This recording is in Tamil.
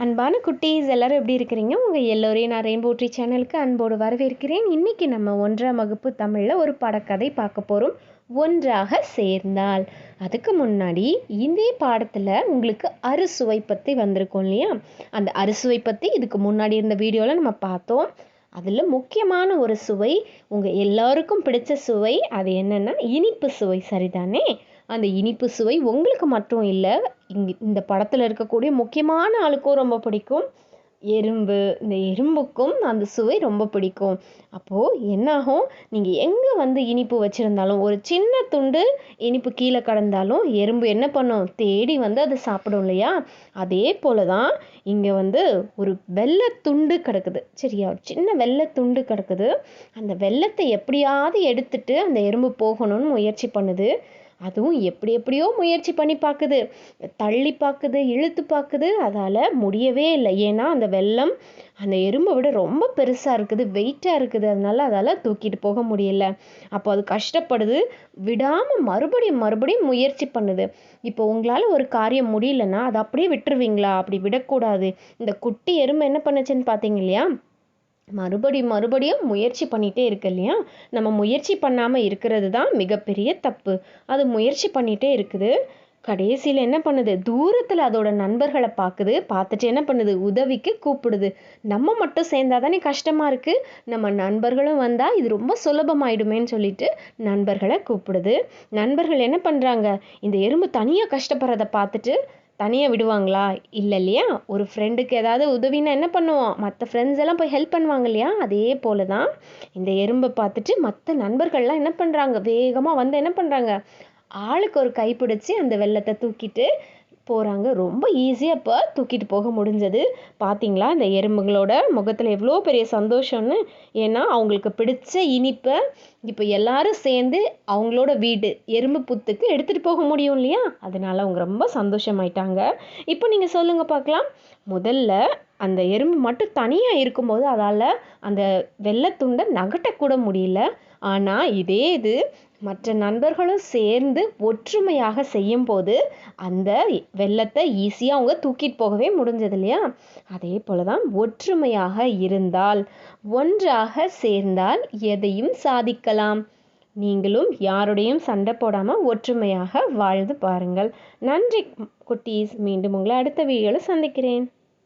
அன்பான குட்டீஸ் எல்லாரும் எப்படி இருக்கிறீங்க? உங்கள் எல்லோரையும் நான் ரெயின்போ ட்ரீ சேனலுக்கு அன்போடு வரவேற்கிறேன். இன்றைக்கி நம்ம 1ஆம் வகுப்பு தமிழில் ஒரு படக்கதை பார்க்க போகிறோம். ஒன்றாக சேர்ந்தால். அதுக்கு முன்னாடி இந்த பாடத்தில் உங்களுக்கு அறுசுவை பற்றி வந்திருக்கோம் இல்லையா? அந்த அறுசுவை பற்றி இதுக்கு முன்னாடி இருந்த வீடியோவில் நம்ம பார்த்தோம். அதில் முக்கியமான ஒரு சுவை, உங்கள் எல்லாருக்கும் பிடிச்ச சுவை, அது என்னென்னா இனிப்பு சுவை, சரிதானே? அந்த இனிப்பு சுவை உங்களுக்கு மட்டும் இல்லை, இந்த படத்தில் இருக்கக்கூடிய முக்கியமான ஆளுக்கும் ரொம்ப பிடிக்கும். எறும்பு, இந்த எறும்புக்கும் அந்த சுவை ரொம்ப பிடிக்கும். அப்போது என்னாகும், நீங்கள் எங்கே இனிப்பு வச்சுருந்தாலும், ஒரு சின்ன துண்டு இனிப்பு கீழே கடந்தாலும் எறும்பு என்ன பண்ணும், தேடி அதை சாப்பிடும் இல்லையா? அதே போல தான் இங்கே ஒரு வெள்ளை துண்டு கிடக்குது, சரியா? ஒரு சின்ன வெள்ளை துண்டு கிடக்குது. அந்த வெள்ளத்தை எப்படியாவது எடுத்துட்டு அந்த எறும்பு போகணும்னு முயற்சி பண்ணுது. அதுவும் எப்படியோ முயற்சி பண்ணி பார்க்குது, தள்ளி பார்க்குது, இழுத்து பார்க்குது. அதால் முடியவே இல்லை. ஏன்னா அந்த வெள்ளம் அந்த எறும்பை விட ரொம்ப பெருசாக இருக்குது, வெயிட்டாக இருக்குது. அதால் தூக்கிட்டு போக முடியல. அப்போ அது கஷ்டப்படுது, விடாமல் மறுபடியும் முயற்சி பண்ணுது. இப்போ உங்களால் ஒரு காரியம் முடியலன்னா அதை அப்படியே விட்டுருவீங்களா? அப்படி விடக்கூடாது. இந்த குட்டி எறும்பு என்ன பண்ணுச்சுன்னு பார்த்தீங்க இல்லையா? மறுபடியும் முயற்சி பண்ணிகிட்டே இருக்கு இல்லையா? நம்ம முயற்சி பண்ணாமல் இருக்கிறது தான் மிகப்பெரிய தப்பு. அது முயற்சி பண்ணிகிட்டே இருக்குது. கடைசியில் என்ன பண்ணுது, தூரத்தில் அதோட நண்பர்களை பார்த்துட்டு என்ன பண்ணுது, உதவிக்கு கூப்பிடுது. நம்ம மட்டும் சேர்ந்தாதானே கஷ்டமாக இருக்குது, நம்ம நண்பர்களும் வந்தால் இது ரொம்ப சுலபமாயிடுமேன்னு சொல்லிட்டு நண்பர்களை கூப்பிடுது. நண்பர்கள் என்ன பண்ணுறாங்க, இந்த எறும்பு தனியாக கஷ்டப்படுறதை பார்த்துட்டு தனியாக விடுவாங்களா? இல்லை இல்லையா? ஒரு ஃப்ரெண்டுக்கு ஏதாவது உதவினா என்ன பண்ணுவோம், மற்ற ஃப்ரெண்ட்ஸ் எல்லாம் போய் ஹெல்ப் பண்ணுவாங்க இல்லையா? அதே போல தான் இந்த எறும்பை பார்த்துட்டு மற்ற நண்பர்கள்லாம் என்ன பண்ணுறாங்க, வேகமாக என்ன பண்ணுறாங்க, ஆளுக்கு ஒரு கைப்பிடிச்சி அந்த வெள்ளத்தை தூக்கிட்டு போகிறாங்க. ரொம்ப ஈஸியாக இப்போ தூக்கிட்டு போக முடிஞ்சது. பார்த்தீங்களா இந்த எறும்புகளோட முகத்தில் எவ்வளோ பெரிய சந்தோஷம்னு? ஏன்னா அவங்களுக்கு பிடிச்ச இனிப்பை இப்போ எல்லாரும் சேர்ந்து அவங்களோட வீடு எறும்பு புத்துக்கு எடுத்துகிட்டு போக முடியும் இல்லையா? அதனால் அவங்க ரொம்ப சந்தோஷமாயிட்டாங்க. இப்போ நீங்கள் சொல்லுங்கள் பார்க்கலாம். முதல்ல அந்த எறும்பு மட்டும் தனியாக இருக்கும்போது அதால் அந்த வெள்ளத்துண்டை நகட்டக்கூட முடியல. ஆனால் இதே இது மற்ற நண்பர்களும் சேர்ந்து ஒற்றுமையாக செய்யும் போது அந்த வெள்ளத்தை ஈஸியாக அவங்க தூக்கிட்டு போகவே முடிஞ்சது இல்லையா? அதே போல தான் ஒற்றுமையாக இருந்தால், ஒன்றாக சேர்ந்தால் எதையும் சாதிக்கலாம். நீங்களும் யாருடையும் சண்டை போடாமல் ஒற்றுமையாக வாழ்ந்து பாருங்கள். நன்றி குட்டீஸ். மீண்டும் உங்களை அடுத்த வீடியோவில் சந்திக்கிறேன்.